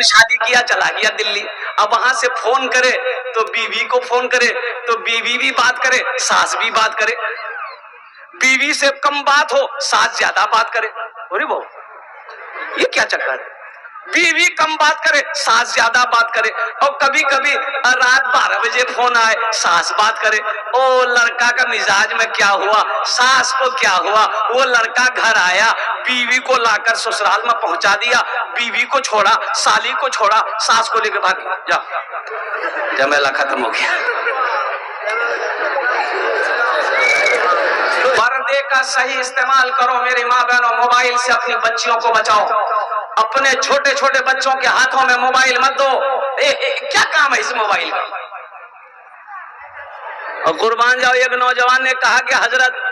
شادی کیا چلا گیا دلی. اب وہاں سے فون کرے تو بیوی کو فون کرے تو بیوی بھی بات کرے ساس بھی بات کرے. بیوی سے کم بات ہو ساس زیادہ بات کرے. ارے بہو یہ کیا چکر ہے؟ بیوی کم بات کرے ساس زیادہ بات کرے. اور کبھی کبھی رات 12 بجے فون آئے ساس بات کرے. او لڑکا کا مزاج میں کیا ہوا, ساس کو کیا ہوا. وہ لڑکا گھر آیا, بیوی کو لا کر سسرال میں پہنچا دیا, بیوی کو چھوڑا, سالی کو چھوڑا, ساس کو لے کے بھاگ گیا. جا جمیلہ ختم ہو گیا. پردے کا صحیح استعمال کرو میری ماں بہنوں. موبائل سے اپنی بچیوں کو بچاؤ. اپنے چھوٹے چھوٹے بچوں کے ہاتھوں میں موبائل مت دو. کیا کام ہے اس موبائل کا؟ اور قربان جاؤ, ایک نوجوان نے کہا کہ حضرت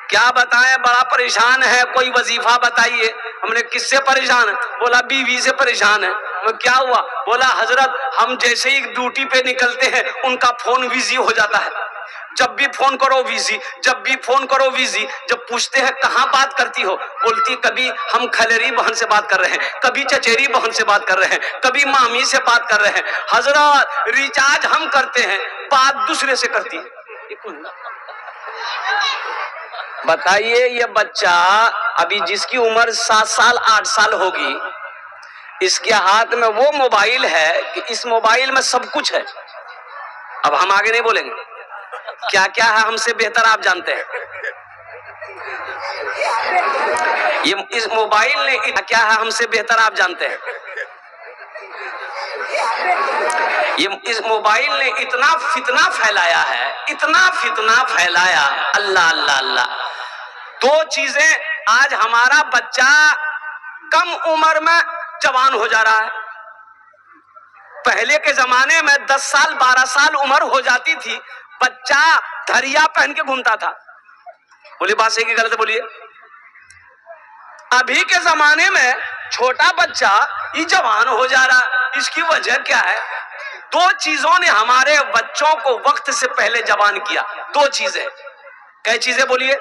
کیا بتائیں, بڑا پریشان ہے, کوئی وظیفہ بتائیے. ہم نے کس سے پریشان ہے؟ بولا بیوی سے پریشان ہے. کیا ہوا؟ بولا حضرت ہم جیسے ہی ڈیوٹی پہ نکلتے ہیں ان کا فون بزی ہو جاتا ہے. جب بھی فون کرو بزی, جب بھی فون کرو بزی. جب پوچھتے ہیں کہاں بات کرتی ہو, بولتی کبھی ہم کھلیری بہن سے بات کر رہے ہیں, کبھی چچیری بہن سے بات کر رہے ہیں, کبھی مامی سے بات کر رہے ہیں. حضرت ریچارج ہم کرتے ہیں, بات دوسرے سے کرتی ہے. بتائیے یہ بچہ ابھی جس کی عمر 7 سال 8 سال ہوگی, اس کے ہاتھ میں وہ موبائل ہے کہ اس موبائل میں سب کچھ ہے. اب ہم آگے نہیں بولیں گے, کیا کیا ہے ہم سے بہتر آپ جانتے ہیں. یہ اس موبائل نے کیا ہے ہم سے بہتر آپ جانتے ہیں. یہ اس موبائل نے اتنا فتنہ پھیلایا ہے, اتنا فتنہ پھیلایا, اللہ اللہ اللہ. 2 چیزیں آج ہمارا بچہ کم عمر میں جوان ہو جا رہا ہے. پہلے کے زمانے میں 10 سال 12 سال عمر ہو جاتی تھی, بچہ دھریا پہن کے گھومتا تھا. بولی بات صحیح کی غلط بولیے. ابھی کے زمانے میں چھوٹا بچہ یہ جوان ہو جا رہا. اس کی وجہ کیا ہے؟ 2 چیزوں نے ہمارے بچوں کو وقت سے پہلے جوان کیا. 2 چیزیں. کئی چیزیں بولیے,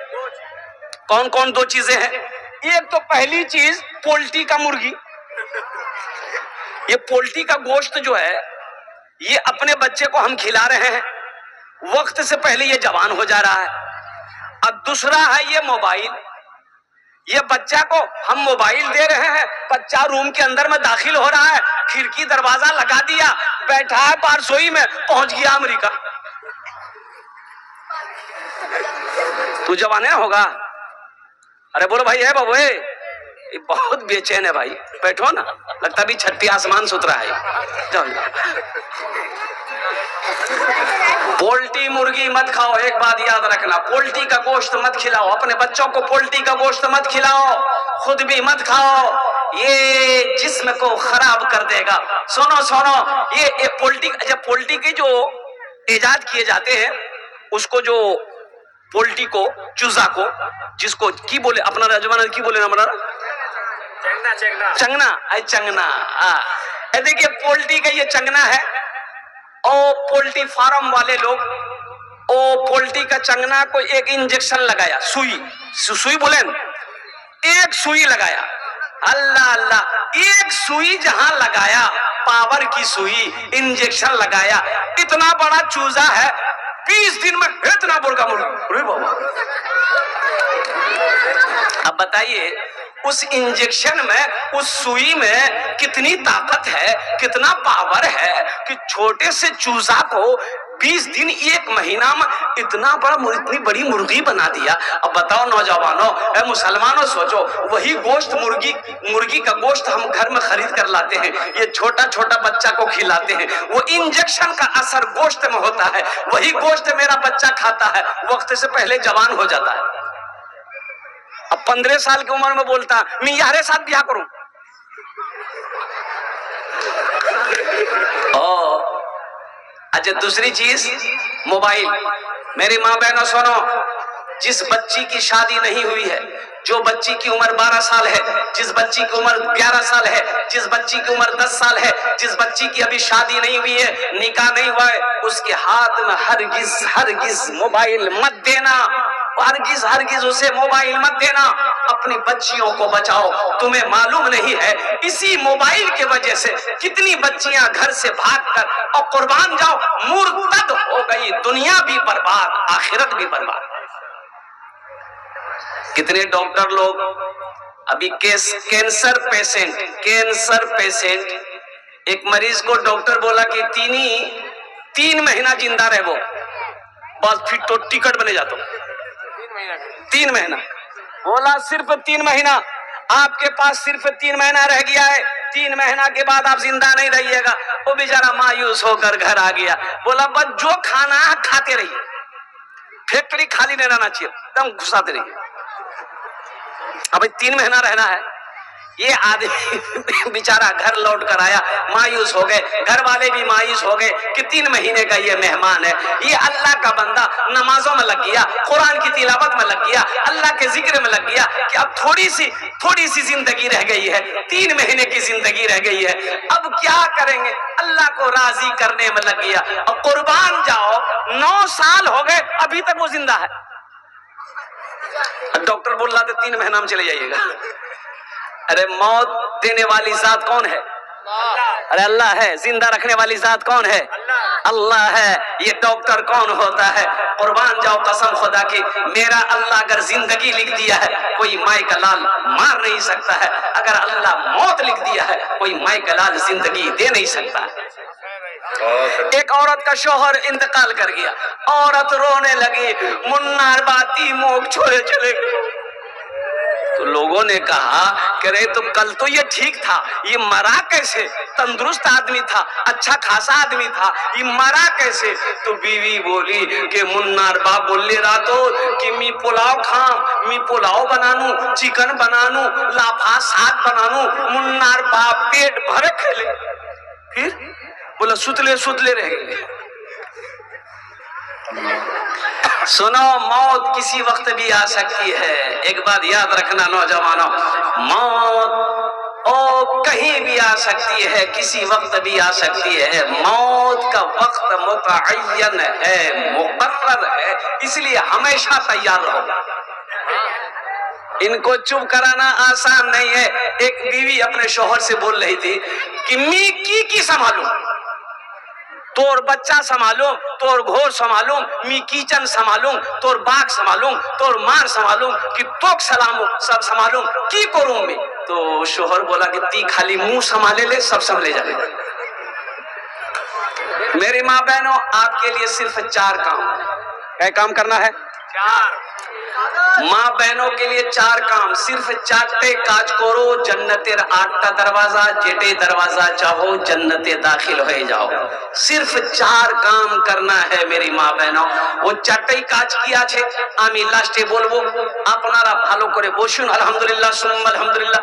کون کون 2 چیزیں ہیں؟ ایک تو پہلی چیز پولٹری کا مرغی. یہ پولٹری کا گوشت جو ہے یہ اپنے بچے کو ہم کھلا رہے ہیں, وقت سے پہلے یہ جوان ہو جا رہا ہے. اب دوسرا ہے یہ موبائل. یہ بچہ کو ہم موبائل دے رہے ہیں, بچہ روم کے اندر میں داخل ہو رہا ہے, کھڑکی دروازہ لگا دیا, بیٹھا ہے پارسوئی میں, پہنچ گیا امریکہ. تو جوان ہوگا؟ ارے بولو بھائی ہے بابو, یہ بہت بے چین ہے بھائی, بیٹھو نا, لگتا بھی چھٹی آسمان سترا ہے. پولٹری مرغی مت کھاؤ, ایک بات یاد رکھنا, پولٹری کا گوشت مت کھلاؤ, اپنے بچوں کو پولٹری کا گوشت مت کھلاؤ, خود بھی مت کھاؤ, یہ جسم کو خراب کر دے گا. سنو سنو, یہ پولٹری, جب پولٹری کی جو ایجاد کیے جاتے ہیں, اس کو جو پولٹری کو, چوزا کو, جس کو کی بولے اپنا رجوان کی بولے نا مرا, چنگنا, چنگنا. دیکھیے پولٹری کا یہ چنگنا ہے, اور پولٹری فارم والے لوگ او پولٹری کا چنگنا کو ایک انجیکشن لگایا, سوئی بولیں, ایک سوئی لگایا. اللہ اللہ, ایک سوئی جہاں لگایا, پاور کی سوئی, انجیکشن لگایا, اتنا بڑا چوزا ہے, 20 دن میں اتنا بڑا مرغا. اب بتائیے اس انجیکشن میں, اس سوئی میں کتنی طاقت ہے, کتنا پاور ہے کہ چھوٹے سے چوزا کو 20 دن 1 مہینہ میں اتنا بڑا, اتنی بڑی مرغی بنا دیا. اب بتاؤ نوجوانوں, اے مسلمانوں, سوچو, وہی گوشت مرغی کا گوشت ہم گھر میں خرید کر لاتے ہیں, یہ چھوٹا چھوٹا بچہ کو کھلاتے ہیں, وہ انجیکشن کا اثر گوشت میں ہوتا ہے, وہی گوشت میرا بچہ کھاتا ہے, وقت سے پہلے جوان ہو جاتا ہے. اب 15 سال کی عمر میں بولتا میں یارے ساتھ بیاہ کروں. اچھا دوسری چیز موبائل. میری ماں بہنوں سنو, جس بچی کی شادی نہیں ہوئی ہے, جو بچی کی عمر 12 سال ہے, جس بچی کی عمر 11 سال ہے, جس بچی کی عمر 10 سال ہے, جس بچی کی ابھی شادی نہیں ہوئی ہے, نکاح نہیں ہوا ہے, اس کے ہاتھ میں ہرگز ہرگز موبائل مت دینا. ہرگز ہرگز اسے موبائل مت دینا، اپنی بچیوں کو بچاؤ۔ تمہیں معلوم نہیں ہے اسی موبائل کی وجہ سے کتنی بچیاں گھر سے بھاگ کر اور قربان جاؤ مرتد ہو گئی، دنیا بھی برباد آخرت بھی برباد۔ کتنے ڈاکٹر لوگ ابھی کینسر پیشنٹ ایک مریض کو ڈاکٹر بولا کہ 3 مہینہ زندہ رہ وہ، بس پھر تو ٹکٹ بنے جاتا ہوں۔ 3 مہینہ بولا، صرف 3 مہینہ آپ کے پاس، صرف 3 مہینہ رہ گیا ہے، 3 مہینہ کے بعد آپ زندہ نہیں رہیے گا۔ وہ بیچارہ مایوس ہو کر گھر آ گیا، بولا بس جو کھانا ہے کھاتے رہیے، فیکٹری خالی نہیں رہنا چاہیے، تم گھساتے رہیے۔ اب 3 مہینہ رہنا ہے۔ یہ آدمی بیچارہ گھر لوٹ کر آیا، مایوس ہو گئے، گھر والے بھی مایوس ہو گئے کہ 3 مہینے کا یہ مہمان ہے، یہ اللہ کا بندہ نمازوں میں لگ گیا، قرآن کی تلاوت میں لگ گیا، اللہ کے ذکر میں لگ گیا کہ اب تھوڑی سی زندگی رہ گئی ہے، 3 مہینے کی زندگی رہ گئی ہے، اب کیا کریں گے؟ اللہ کو راضی کرنے میں لگ گیا۔ اب قربان جاؤ 9 سال ہو گئے ابھی تک وہ زندہ ہے۔ ڈاکٹر بول رہا تھا 3 مہینہ میں چلے جائیے گا۔ ارے موت دینے والی ذات کون ہے؟ ارے اللہ ہے۔ زندہ رکھنے والی ذات کون ہے؟ اللہ ہے۔ یہ ڈاکٹر کون ہوتا ہے؟ قربان جاؤ قسم خدا کی، میرا اللہ اگر زندگی لکھ دیا ہے کوئی مائی کا لال مار نہیں سکتا ہے، اگر اللہ موت لکھ دیا ہے کوئی مائی کا لال زندگی دے نہیں سکتا ہے۔ ایک عورت کا شوہر انتقال کر گیا، عورت رونے لگی، منار باتی موک چھوڑے چلے گئے۔ تو لوگوں نے کہا کہ رے تو کل تو یہ ٹھیک تھا، یہ مرا کیسے؟ تندرست آدمی تھا، اچھا خاصا آدمی تھا، یہ مرا کیسے؟ تو بیوی بولی کہ منار با بولے راتو کہ می پلاؤ کھام، می پلاؤ بنانو، چکن بنانو، لافا ساگ بنانو، منار با پیٹ بھر کھلے۔ پھر بولا ستلے رہ گئے۔ سنو، موت کسی وقت بھی آ سکتی ہے۔ ایک بات یاد رکھنا نوجوانوں، موت کہیں بھی آ سکتی ہے، کسی وقت بھی آ سکتی ہے۔ موت کا وقت متعین ہے، مقرر ہے، اس لیے ہمیشہ تیار رہو۔ ان کو چپ کرانا آسان نہیں ہے۔ ایک بیوی اپنے شوہر سے بول رہی تھی کہ میں کی سنبھالوں، تور بچہ سنبھالوں، تور گھور سنبھالوں، می کیچن سنبھالوں، تور باغ سنبھالوں، تور مار سنبھالوں، کہ توک سلاموں سب سنبھالوں، کی کروں میں؟ تو شوہر بولا کہ تی خالی منہ سنبھالے لے، سب سنبھلے جائے۔ میری ماں بہنوں، آپ کے لیے صرف 4 کام، کیا کام کرنا ہے؟ 4 ماں بہنوں کے لیے 4 کام، صرف 4 کاج کرو، جنتر 8 دروازہ، جیٹے دروازہ چاہو جنتے داخل ہوئے جاؤ۔ صرف 4 کام کرنا ہے میری ماں بہنوں۔ وہ 4 কাজ কি আছে আমি লাস্টে বলবো, আপনারা ভালো করে বসুন। আলহামদুলিল্লাহ সুম্মা আলহামদুলিল্লাহ।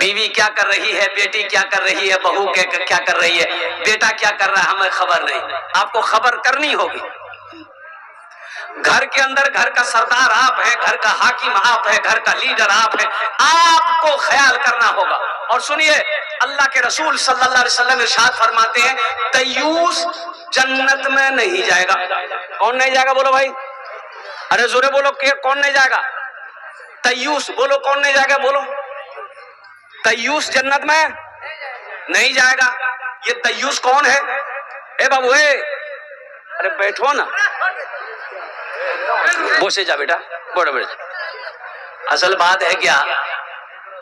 بیوی کیا کر رہی ہے، بیٹی کیا کر رہی ہے، بہو کیا کر رہی ہے، بیٹا کیا کر رہا ہے، ہمیں خبر نہیں. آپ کو خبر کرنی ہوگی. گھر کے اندر گھر کا سردار آپ ہیں، گھر کا حاکم آپ ہیں، گھر کا لیڈر آپ ہیں. آپ کو خیال کرنا ہوگا. اور سنیے، اللہ کے رسول صلی اللہ علیہ وسلم ارشاد فرماتے ہیں دیوس جنت میں نہیں جائے گا. کون نہیں جائے گا بولو بھائی؟ ارے زورے بولو کہ کون نہیں جائے گا؟ دیوس بولو، کون نہیں جائے گا بولو؟ دیوس جنت میں نہیں جائے گا. یہ دیوس کون ہے؟ اے بابو اے، ارے بیٹھو نا، بوسے جا بیٹا، بڑے بڑے. اصل بات ہے کیا،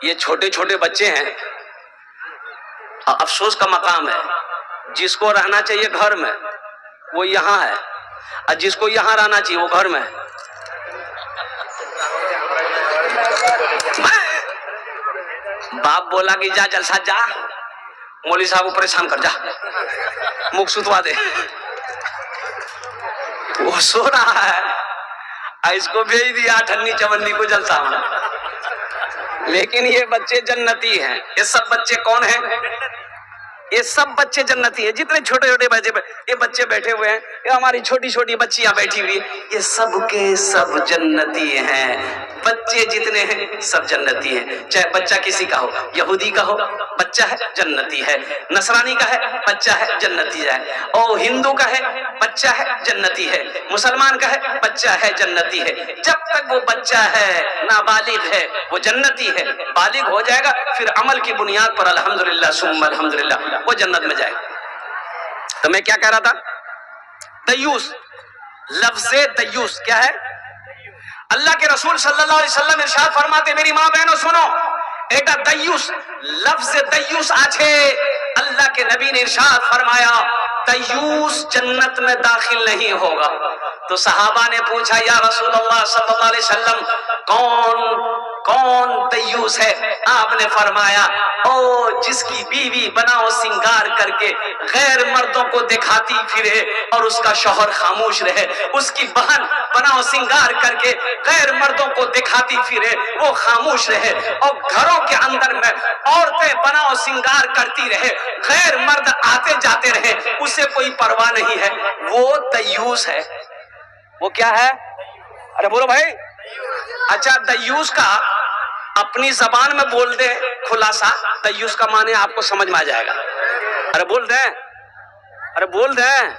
یہ چھوٹے چھوٹے بچے ہیں. افسوس کا مقام ہے، جس کو رہنا چاہیے گھر میں وہ یہاں ہے، اور جس کو یہاں رہنا چاہیے وہ گھر میں ہے. باپ بولا کہ جا جلسہ جا، مولوی صاحب کو پریشان کر، جا مکھ ستوا دے. وہ سو رہا ہے، اس کو بھیج دیا ٹھنی چمنی کو جلسہ میں. لیکن یہ بچے جنتی ہیں. یہ سب بچے کون ہیں؟ یہ سب بچے جنتی ہیں. جتنے چھوٹے چھوٹے بچے، یہ بچے بیٹھے ہوئے ہیں، یہ ہماری چھوٹی چھوٹی بچیاں بیٹھی ہوئی ہیں، یہ سب کے سب جنتی ہیں. بچے جتنے ہیں سب جنتی ہیں. چاہے بچہ کسی کا ہو، یہودی کا ہو بچہ ہے جنتی ہے، نصرانی کا ہے بچہ ہے جنتی ہے، اور ہندو کا ہے بچہ ہے جنتی ہے، مسلمان کا ہے بچہ ہے جنتی ہے. جب تک وہ بچہ ہے نابالغ ہے وہ جنتی ہے. بالغ ہو جائے گا پھر عمل کی بنیاد پر الحمدللہ ثم الحمدللہ وہ جنت میں جائے گا. تو میں کیا کہہ رہا تھا؟ دیوس. لفظ دیوس کیا ہے؟ اللہ کے رسول صلی اللہ علیہ وسلم ارشاد فرماتے، میری ماں بہنوں سنو، ایٹا دیوس لفظ دیوس آچھے. اللہ کے نبی نے ارشاد فرمایا دیوس جنت میں داخل نہیں ہوگا. تو صحابہ نے پوچھا یا رسول اللہ صلی اللہ علیہ وسلم کون دیوس ہے؟ آپ نے فرمایا او جس کی بیوی بناؤ سنگار کر کے غیر مردوں کو دکھاتی پھرے اور اس کا شوہر خاموش رہے، اس کی بہن بناؤ سنگار کر کے غیر مردوں کو دکھاتی پھرے وہ خاموش رہے، اور گھروں کے اندر میں عورتیں بناؤ سنگار کرتی رہے، غیر مرد آتے جاتے رہے، اسے کوئی پرواہ نہیں ہے، وہ دیوس ہے. وہ کیا ہے؟ ارے بولو بھائی. اچھا دیوس کا اپنی زبان میں بول دیں خلاصہ، دیوس کا معنی آپ کو سمجھ میں آ جائے گا. ارے بول دیں، ارے بول دیں.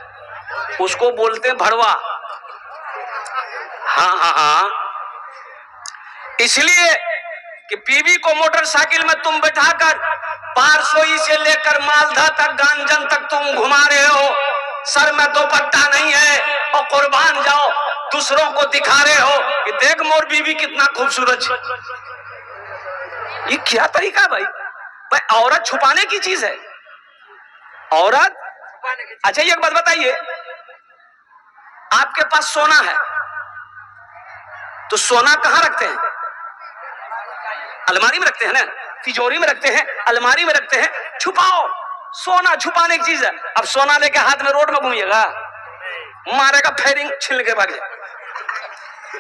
اس کو بولتے ہیں بھڑوا. ہاں ہاں ہاں. اس لیے کہ بیوی کو موٹر سائیکل میں تم بٹھا کر پارسوئی سے لے کر مالدہ تک گانجن تک تم گھما رہے ہو، سر میں دوپٹہ نہیں ہے، اور قربان جاؤ دوسروں کو دکھا رہے ہو کہ دیکھ مور بیوی کتنا خوبصورت ہے. یہ کیا طریقہ ہے بھائی؟ عورت چھپانے کی چیز ہے. عورت. اچھا یہ ایک بات بتائیے، آپ کے پاس سونا ہے تو سونا کہاں رکھتے ہیں؟ الماری میں رکھتے ہیں نا، تجوری میں رکھتے ہیں، الماری میں رکھتے ہیں. چھپاؤ. سونا چھپانے کی چیز ہے. اب سونا لے کے ہاتھ میں روڈ میں گھومیے گا، مارے گا پھیرنگ چھل کے بھاگ جائے.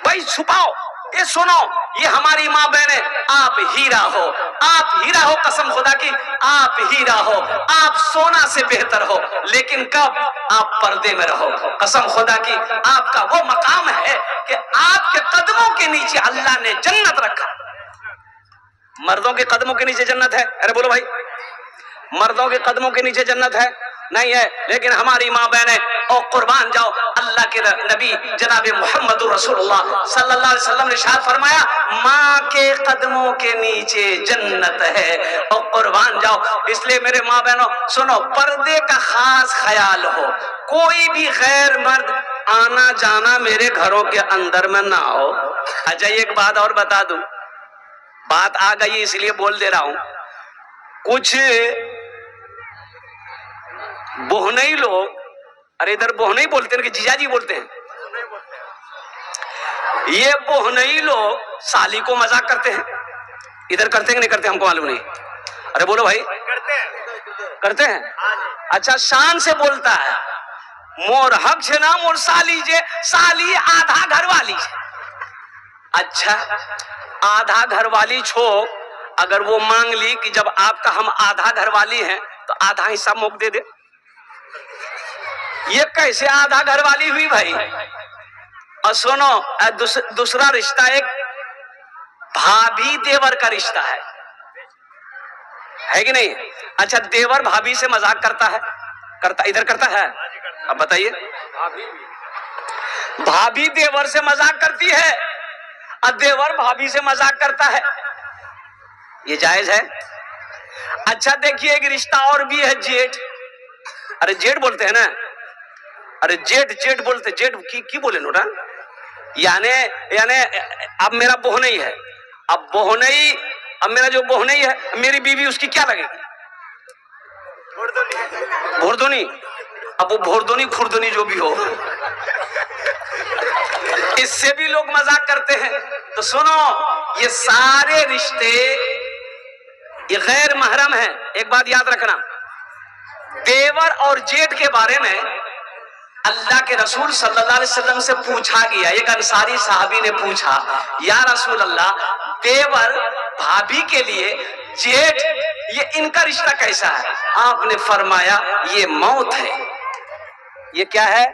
بھائی چھپاؤ. یہ سنو، یہ ہماری ماں بہنیں، آپ ہیرا ہو، آپ ہیرا ہو، قسم خدا کی آپ ہیرا ہو، آپ سونا سے بہتر ہو، لیکن کب؟ آپ پردے میں رہو. قسم خدا کی آپ کا وہ مقام ہے کہ آپ کے قدموں کے نیچے اللہ نے جنت رکھا. مردوں کے قدموں کے نیچے جنت ہے؟ ارے بولو بھائی. مردوں کے قدموں کے نیچے جنت ہے؟ نہیں ہے. لیکن ہماری ماں بہنیں، اور قربان جاؤ اللہ کے نبی جناب محمد رسول اللہ صلی اللہ علیہ وسلم نے ارشاد فرمایا ماں کے قدموں کے نیچے جنت ہے. اور قربان جاؤ، اس لیے میرے ماں بہنوں سنو، پردے کا خاص خیال ہو. کوئی بھی غیر مرد آنا جانا میرے گھروں کے اندر میں نہ ہو. اچھا ایک بات اور بتا دوں، بات آ گئی اس لیے بول دے رہا ہوں. کچھ بہنئی لوگ، ارے ادھر بہنئی بولتے ہیں کہ جیجا جی بولتے ہیں، یہ بہنئی لوگ سالی کو مذاق کرتے ہیں. ادھر کرتے ہیں کہ نہیں کرتے ہم کو معلوم نہیں. ارے بولو بھائی. کرتے ہیں. اچھا شان سے بولتا ہے مور حق سے نا مور سالی جے، سالی آدھا گھر والی. اچھا آدھا گھر والی چھو، اگر وہ مانگ لی کہ جب آپ کا ہم آدھا گھر والی ہیں تو آدھا حصہ موک دے دے، یہ کیسے آدھا گھر والی ہوئی بھائی؟ اور سنو، دوسرا رشتہ ایک بھابھی دیور کا رشتہ ہے کہ نہیں؟ اچھا، دیور بھابھی سے مذاق کرتا ہے، ادھر کرتا ہے؟ اب بتائیے، بھابھی دیور سے مذاق کرتی ہے اور دیور بھابھی سے مذاق کرتا ہے، یہ جائز ہے؟ اچھا دیکھیے، ایک رشتہ اور بھی ہے، جیٹ، ارے جیٹ بولتے ہیں نا، ارے جیٹ بولتے، جیٹ کی بولے نوٹا، یعنی اب میرا بہنئی ہے، اب میرا جو بہنئی ہے، میری بیوی اس کی کیا لگے گی؟ بھوردونی، اب وہ بھوردونی کھردونی جو بھی ہو، اس سے بھی لوگ مذاق کرتے ہیں۔ تو سنو، یہ سارے رشتے یہ غیر محرم ہیں۔ ایک بات یاد رکھنا، دیور اور جیٹ کے بارے میں اللہ کے رسول صلی اللہ علیہ وسلم سے پوچھا گیا، ایک انصاری صحابی نے پوچھا، یا رسول اللہ، دیور بھابھی کے لیے جیٹ، یہ ان کا رشتہ کیسا ہے؟ آپ نے فرمایا یہ موت ہے۔ یہ کیا ہے؟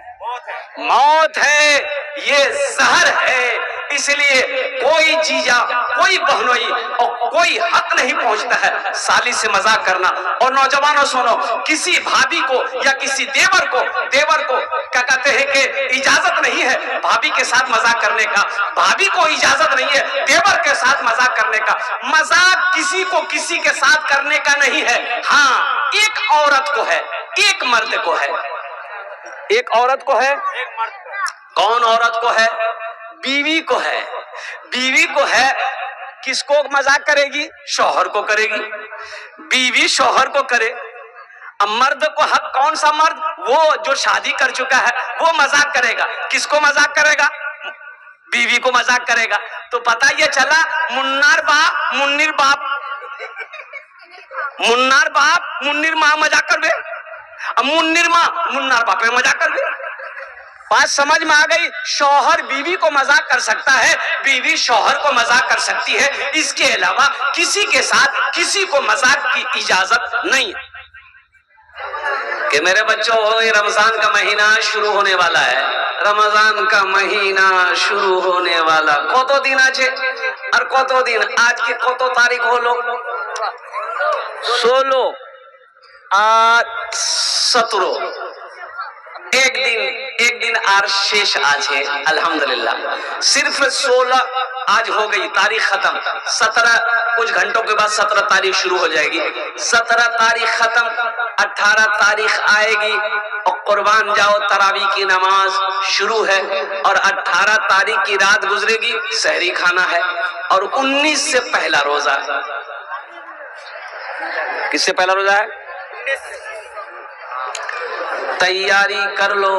موت ہے، یہ زہر ہے۔ اس لیے کوئی جیجا، کوئی بہنوئی اور کوئی حق نہیں پہنچتا ہے سالی سے مذاق کرنا۔ اور نوجوانوں سنو، کسی بھابھی کو یا کسی دیور کو کیا کہتے ہیں کہ اجازت نہیں ہے بھابھی کے ساتھ مذاق کرنے کا، بھابھی کو اجازت نہیں ہے دیور کے ساتھ مذاق کرنے کا۔ مذاق کسی کو کسی کے ساتھ کرنے کا نہیں ہے، ہاں ایک عورت کو ہے، ایک مرد کو ہے، ایک عورت کو ہے۔ کون عورت کو ہے؟ بیوی کو ہے، بیوی کو ہے۔ کس کو مذاق کرے گی؟ شوہر کو کرے گی، بیوی شوہر کو کرے۔ اب مرد کو حق، کون سا مرد؟ وہ جو شادی کر چکا ہے وہ مذاق کرے گا۔ کس کو مذاق کرے گا؟ بیوی کو مذاق کرے گا۔ تو پتہ یہ چلا، منار باپ منیر ماں مذاق کر دے، منیر ماں منار باپ پہ مذاق کر دے۔ بات سمجھ میں آ گئی؟ شوہر بیوی کو مذاق کر سکتا ہے، بیوی شوہر کو مذاق کر سکتی ہے، اس کے علاوہ کسی کے ساتھ کسی کو مذاق کی اجازت نہیں ہے۔ کہ میرے بچوں، یہ رمضان کا مہینہ شروع ہونے والا ہے، رمضان کا مہینہ شروع ہونے والا، کتو دن آچے اور کتو دن، آج کی کتو تاریخ ہولو؟ 16 آج 17، ایک دن آر شیش آج ہے، الحمدللہ صرف 16 آج ہو گئی، تاریخ ختم۔ 17 کچھ گھنٹوں کے بعد 17 تاریخ شروع ہو جائے گی، 17 تاریخ ختم، 18 تاریخ آئے گی اور قربان جاؤ تراویح کی نماز شروع ہے، اور 18 تاریخ کی رات گزرے گی، سحری کھانا ہے، اور 19 سے پہلا روزہ ہے۔ کس سے پہلا روزہ ہے؟ تیاری کر لو،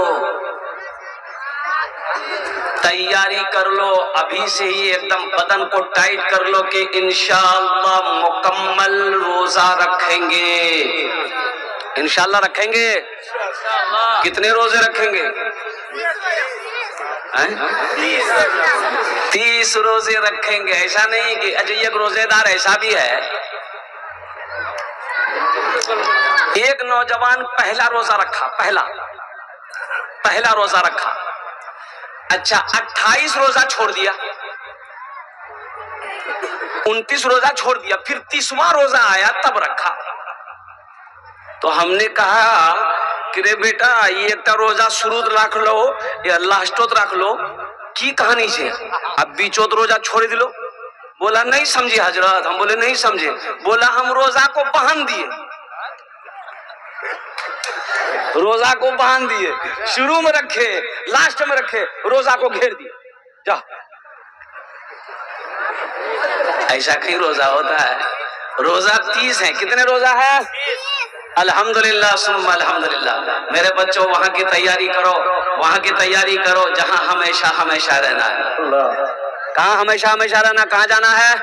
تیاری کر لو ابھی سے ہی، ایک دم بدن کو ٹائٹ کر لو کہ انشاءاللہ مکمل روزہ رکھیں گے، انشاءاللہ رکھیں گے۔ کتنے روزے رکھیں گے؟ 30 روزے رکھیں گے۔ ایسا نہیں کہ اچھا ایک روزے دار ایسا بھی ہے، ایک نوجوان پہلا روزہ رکھا، پہلا روزہ رکھا، اچھا 28 روزہ چھوڑ دیا، 29 روزہ چھوڑ دیا، پھر 30واں روزہ آیا تب رکھا۔ تو ہم نے کہا کہ رے بیٹا یہ ایک روزہ شروع رکھ لو یا لاسٹوت رکھ لو، کی کہانی سے اب بیچوت روزہ چھوڑ دلو؟ بولا نہیں سمجھے حضرت۔ ہم بولے نہیں سمجھے۔ بولا ہم روزہ کو باندھ دیے، روزہ کو باندھ دیے، شروع میں رکھے لاسٹ میں رکھے، روزہ کو گھیر دیے، جا۔ ایسا کہیں روزہ ہوتا ہے؟ روزہ 30 ہے۔ کتنے روزہ ہے؟ الحمدللہ ثم الحمدللہ۔ میرے بچوں وہاں کی تیاری کرو، وہاں کی تیاری کرو جہاں ہمیشہ ہمیشہ رہنا ہے۔ کہاں ہمیشہ ہمیشہ رہنا؟ کہاں جانا ہے؟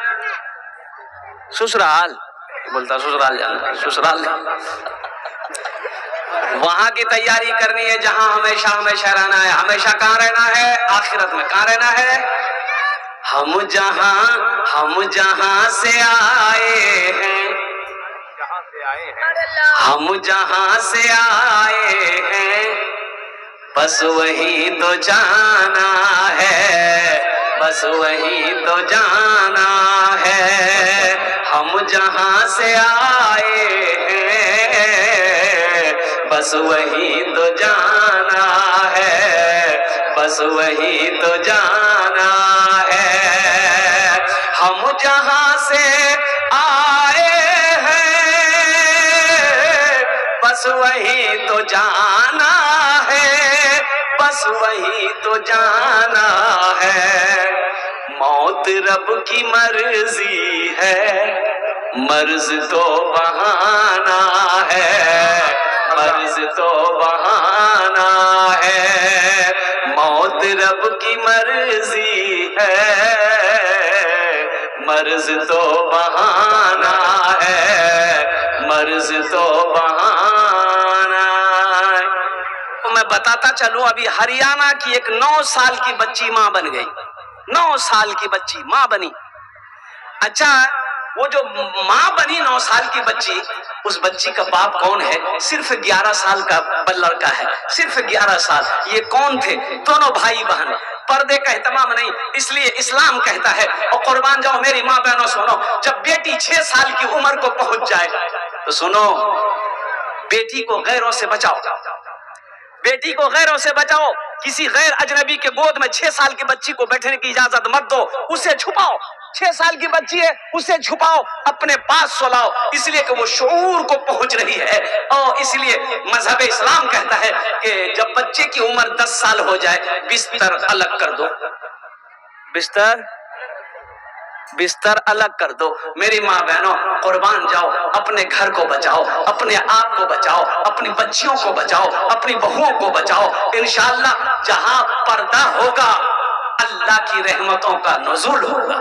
سسرال، بولتا سسرال جانا ہے، سسرال وہاں کی تیاری کرنی ہے جہاں ہمیشہ ہمیشہ رہنا ہے۔ ہمیشہ کہاں رہنا ہے؟ آخرت میں۔ کہاں رہنا ہے؟ ہم جہاں سے آئے ہیں، ہم جہاں سے آئے ہیں، بس وہی تو جانا ہے، بس وہی تو جانا ہے، ہم جہاں سے آئے ہیں، بس وہی تو جانا ہے، بس وہی تو جانا ہے، ہم جہاں سے آئے ہیں، بس وہی تو جانا ہے، بس وہی تو جانا ہے، موت رب کی مرضی ہے، مرض تو بہانا ہے، مرض تو بہانا ہے، موت رب کی مرضی ہے، مرض تو بہانا ہے، مرض تو بہانا ہے۔ میں بتاتا چلوں، ابھی ہریانہ کی ایک 9 سال کی بچی ماں بن گئی، 9 سال کی بچی ماں بنی۔ اچھا، وہ جو ماں بنی 9 سال کی بچی، اس بچی کا باپ کون ہے؟ صرف 11 سال کا لڑکا ہے، صرف 11 سال۔ یہ کون تھے؟ دونوں بھائی بہن۔ پردے کا اہتمام نہیں، اس لیے اسلام کہتا ہے، اور قربان جاؤ میری ماں بہنوں سنو، جب بیٹی 6 سال کی عمر کو پہنچ جائے تو سنو، بیٹی کو غیروں سے بچاؤ، بیٹی کو غیروں سے بچاؤ، کسی غیر اجنبی کے گود میں 6 سال کی بچی کو بیٹھنے کی اجازت مت دو، اسے چھپاؤ، 6 سال کی بچی ہے اسے چھپاؤ، اپنے پاس سلاؤ، اس لیے کہ وہ شعور کو پہنچ رہی ہے، اور اس لیے مذہب اسلام کہتا ہے کہ جب بچے کی عمر 10 سال ہو جائے بستر الگ کر دو، بستر الگ کر دو۔ میری ماں بہنوں قربان جاؤ، اپنے گھر کو بچاؤ، اپنے آپ کو بچاؤ، اپنی بچیوں کو بچاؤ، اپنی بہوؤں کو بچاؤ۔ انشاءاللہ جہاں پردہ ہوگا اللہ کی رحمتوں کا نزول ہوگا،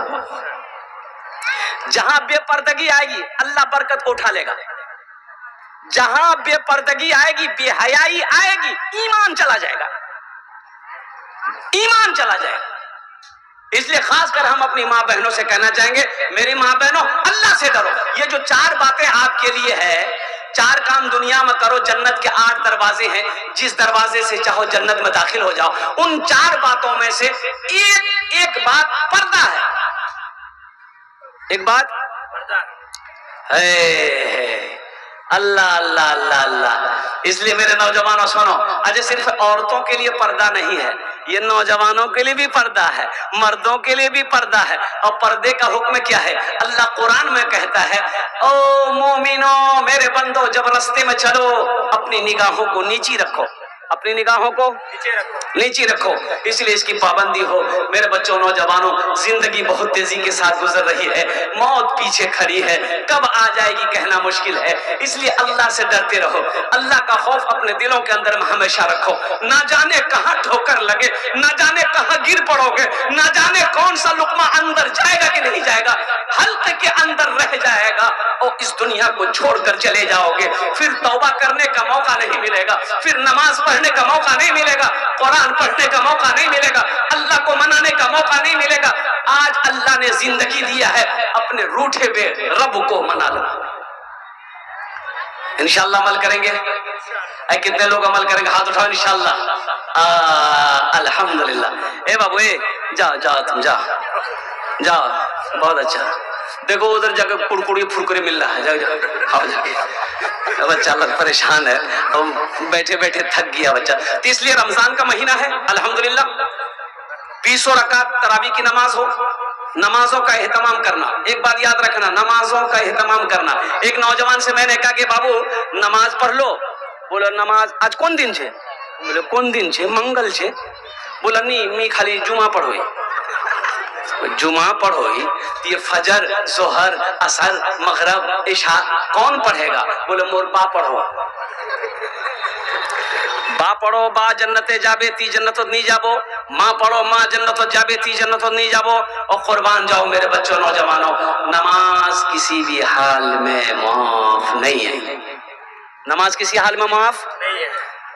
جہاں بے پردگی آئے گی اللہ برکت کو اٹھا لے گا، جہاں بے پردگی آئے گی، بے حیائی آئے گی، ایمان چلا جائے گا، ایمان چلا جائے گا۔ اس لیے خاص کر ہم اپنی ماں بہنوں سے کہنا چاہیں گے، میری ماں بہنوں اللہ سے ڈرو۔ یہ جو 4 باتیں آپ کے لیے ہے، 4 کام دنیا میں کرو، جنت کے 8 دروازے ہیں، جس دروازے سے چاہو جنت میں داخل ہو جاؤ۔ ان 4 باتوں میں سے ایک بات پردہ ہے، ایک بات ہے، اللہ اللہ اللہ اللہ۔ اس لیے میرے نوجوانوں سنو، اجے صرف عورتوں کے لیے پردہ نہیں ہے، یہ نوجوانوں کے لیے بھی پردہ ہے، مردوں کے لیے بھی پردہ ہے۔ اور پردے کا حکم کیا ہے؟ اللہ قرآن میں کہتا ہے، او مومنو میرے بندو، جب رستے میں چلو اپنی نگاہوں کو نیچی رکھو، اپنی نگاہوں کو نیچی رکھو، اس لیے اس کی پابندی ہو۔ میرے بچوں نوجوانوں، زندگی بہت تیزی کے ساتھ گزر رہی ہے، موت پیچھے کھڑی ہے، کب آ جائے گی کہنا مشکل ہے، اس لیے اللہ سے ڈرتے رہو، اللہ کا خوف اپنے دلوں کے اندر میں ہمیشہ رکھو۔ نہ جانے کہاں ٹھوکر لگے، نہ جانے کہاں گر پڑو گے، نہ جانے کون سا لقمہ اندر جائے گا کہ نہیں جائے گا، حلق کے اندر رہ جائے گا اور اس دنیا کو چھوڑ کر چلے جاؤ گے، پھر توبہ کرنے کا موقع نہیں ملے گا، پھر نماز پڑھنے کا موقع نہیں ملے گا، قرآن پڑھنے کا موقع نہیں ملے گا، اللہ کو منانے کا موقع نہیں ملے گا۔ آج اللہ نے زندگی دیا ہے، اپنے روٹھے ہوئے رب کو منا لو۔ انشاءاللہ عمل کریں گے؟ اے کتنے لوگ عمل کریں گے؟ ہاتھ اٹھاؤ انشاءاللہ۔ الحمدللہ۔ اے بابو اے جاؤ تم جاؤ، بہت اچھا۔ دیکھو ادھر جا کے کڑکڑی پھرکڑی مل رہا ہے، جاؤ کھاؤ جا کے۔ بچہ اللہ پریشان ہے، بیٹھے بیٹھے تھک گیا بچہ۔ تو اس لیے رمضان کا مہینہ ہے، الحمدللہ 20 رکعت تراویح کی نماز ہو، نمازوں کا اہتمام کرنا۔ ایک بات یاد رکھنا، نمازوں کا اہتمام کرنا۔ ایک نوجوان سے میں نے کہا کہ بابو نماز پڑھ لو، بولا نماز آج کون دن چھے؟ بولے کون دن چھے؟ منگل چھے۔ بولا نہیں می خالی جمعہ پڑھوئی، جمعہ پڑھوئی، یہ فجر ظہر عصر مغرب عشاء کون پڑھے گا؟ بولے مور با پڑھو، با پڑھو، با جنتے جابے تی جنتوں نہیں جابو، ماں پڑھو، ماں جنتوں جابے تی جنتوں نہیں جابو۔ اور قربان جاؤ میرے بچوں نوجوانوں، نماز کسی بھی حال میں معاف نہیں ہے، نماز کسی حال میں معاف نہیں ہے۔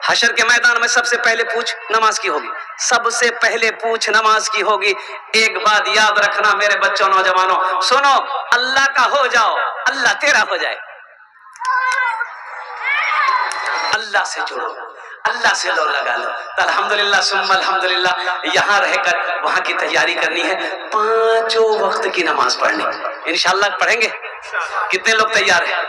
حشر کے میدان میں سب سے پہلے پوچھ نماز کی ہوگی، سب سے پہلے پوچھ نماز کی ہوگی۔ ایک بات یاد رکھنا میرے بچوں نوجوانوں، سنو، اللہ کا ہو جاؤ اللہ تیرا ہو جائے۔ اللہ سے جڑو، اللہ سے لو لگا لو۔ تو الحمدللہ ثم الحمدللہ یہاں رہ کر وہاں کی تیاری کرنی ہے، 5 وقت کی نماز پڑھنی، انشاءاللہ پڑھیں گے۔ کتنے لوگ تیار ہیں؟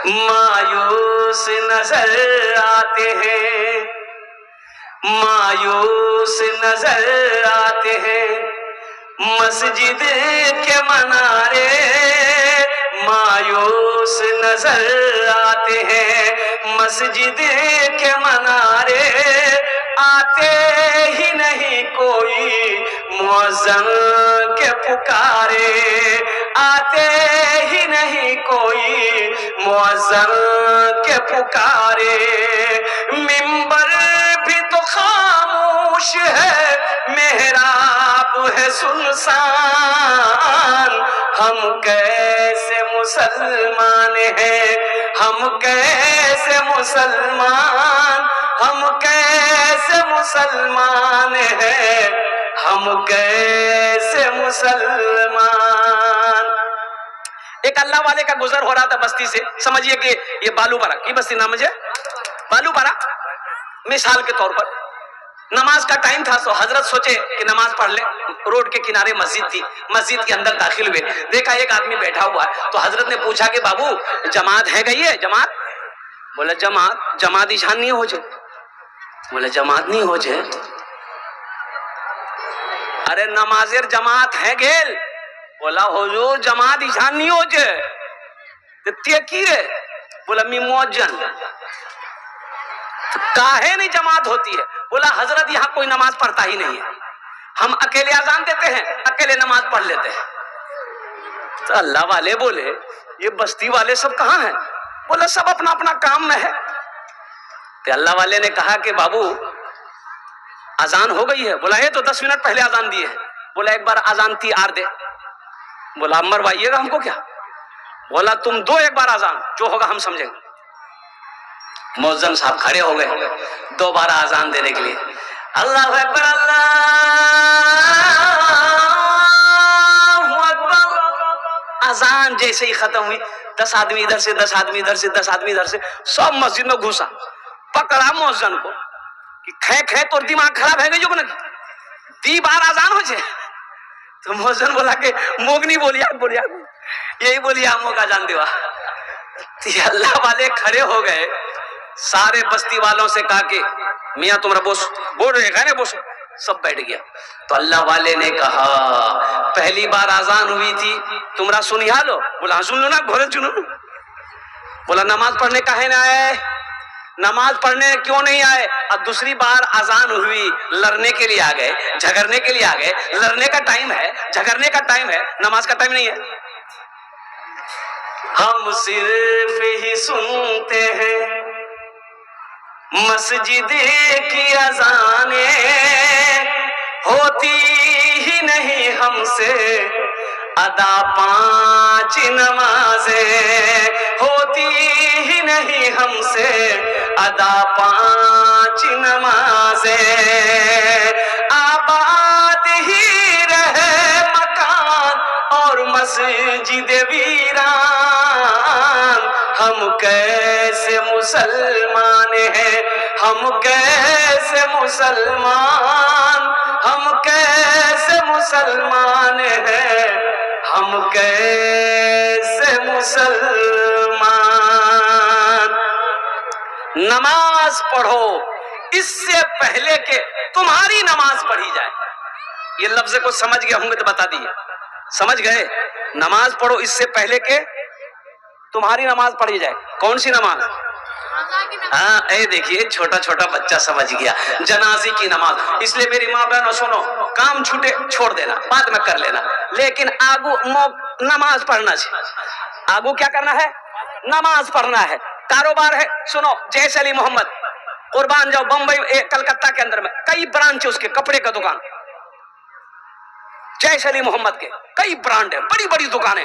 مایوس نظر آتے ہیں، مایوس نظر آتے ہیں مسجد کے منارے، مایوس نظر آتے ہیں مسجد کے منارے، آتے ہی نہیں کوئی مؤذن کے پکارے، آتے ہی نہیں کوئی مؤذن کے پکارے، منبر بھی تو خاموش ہے، محراب ہے سنسان، ہم کیسے مسلمان ہیں، ہم کیسے مسلمان، ہم کیسے مسلمان ہیں، ہم کیسے مسلمان۔ ایک اللہ والے کا گزر ہو رہا تھا بستی سے، سمجھیے کہ یہ بالو پارا کی بستی نام ہے، بالو پارا، مثال کے طور پر نماز کا ٹائم تھا، تو حضرت سوچے کہ نماز پڑھ لیں، روڈ کے کنارے مسجد تھی، مسجد کے اندر داخل ہوئے، دیکھا ایک آدمی بیٹھا ہوا ہے، تو حضرت نے پوچھا کہ بابو جماعت ہے گئی ہے؟ جماعت؟ بولا جماعت ایشان نہیں ہو جائے، بولا جماعت نہیں ہو جائے، ارے نمازر جماعت ہے گیل، بولا حضور جماعت ایشان نہیں ہو جائے، تیہ کی رے؟ بولا می موجن، کاہے نہیں جماعت ہوتی ہے؟ بولا حضرت یہاں کوئی نماز پڑھتا ہی نہیں ہے، ہم اکیلے اذان دیتے ہیں، اکیلے نماز پڑھ لیتے ہیں۔ تو اللہ والے بولے یہ بستی والے سب کہاں ہیں؟ بولا سب اپنا اپنا کام میں ہے۔ تو اللہ والے نے کہا کہ بابو اذان ہو گئی ہے؟ بولا ہے تو 10 منٹ پہلے اذان دی ہے۔ بولا ایک بار اذان تی آر دے۔ بولا مروائیے گا ہم کو کیا؟ بولا تم دو ایک بار اذان، جو ہوگا ہم سمجھیں گے۔ مؤذن صاحب کھڑے ہو گئے دوبارہ اذان دینے کے لیے، اللہ اکبر اللہ اکبر۔ اذان جیسے ہی ختم ہوئی، 10 آدمی ادھر سے، 10 آدمی ادھر سے، 10 آدمی ادھر سے، سب مسجد میں گھسا، پکڑا مؤذن کو کہ کھے کھے تو دماغ خراب ہے گئی جو دی بار اذان ہو جائے۔ تو مؤذن بولا کہ موگنی بولیا یہی بولیا ہم کا جان دیوا۔ اللہ والے کھڑے ہو گئے، سارے بستی والوں سے کہا کہ میاں تمہارا بوس بول رہے ہیں بوس، سب بیٹھ گیا۔ تو اللہ والے نے کہا پہلی بار اذان ہوئی تھی تمہارا سنیا لو؟ بولا سن لو نا، گھوڑے چنو۔ بولا نماز پڑھنے کا ہے نہ آئے؟ نماز پڑھنے کیوں نہیں آئے؟ اب دوسری بار اذان ہوئی، لڑنے کے لیے آ گئے، جھگڑنے کے لیے آ گئے۔ لڑنے کا ٹائم ہے، جھگڑنے کا ٹائم ہے، نماز کا ٹائم نہیں ہے۔ ہم صرف ہی سنتے ہیں مسجد کی اذانیں، ہوتی ہی نہیں ہم سے ادا 5 نمازیں، ہوتی ہی نہیں ہم سے ادا 5 نمازیں، آباد ہی رہے مکان اور مسجد ویران، ہم کیسے مسلمان ہیں، ہم کیسے مسلمان، ہم کیسے مسلمان ہیں، ہم کیسے مسلمان۔ نماز پڑھو اس سے پہلے کہ تمہاری نماز پڑھی جائے۔ یہ لفظ کو سمجھ گئے ہوں گے تو بتا دیئے، سمجھ گئے؟ نماز پڑھو اس سے پہلے کہ تمہاری نماز پڑھی جائے۔ کون سی نماز؟ ہاں اے دیکھیے چھوٹا چھوٹا بچہ سمجھ گیا، جنازے کی نماز۔ اس لیے میری ماں بہنوں سنو، کام چھوٹے چھوڑ دینا، بعد میں کر لینا، لیکن آگو نماز پڑھنا چاہیے۔ آگو کیا کرنا ہے؟ نماز پڑھنا ہے۔ کاروبار ہے، سنو جیس علی محمد قربان جاؤ، بمبئی کلکتہ کے اندر میں کئی برانچ ہے اس کے، کپڑے کا دکان، جیس علی محمد کے کئی برانڈ ہے، بڑی بڑی دکانیں۔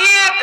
1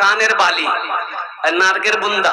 কানের বালি, নারকের বুন্দা,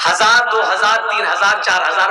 1000, 2000, 3000, 4000,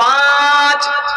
5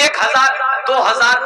1000, 2000,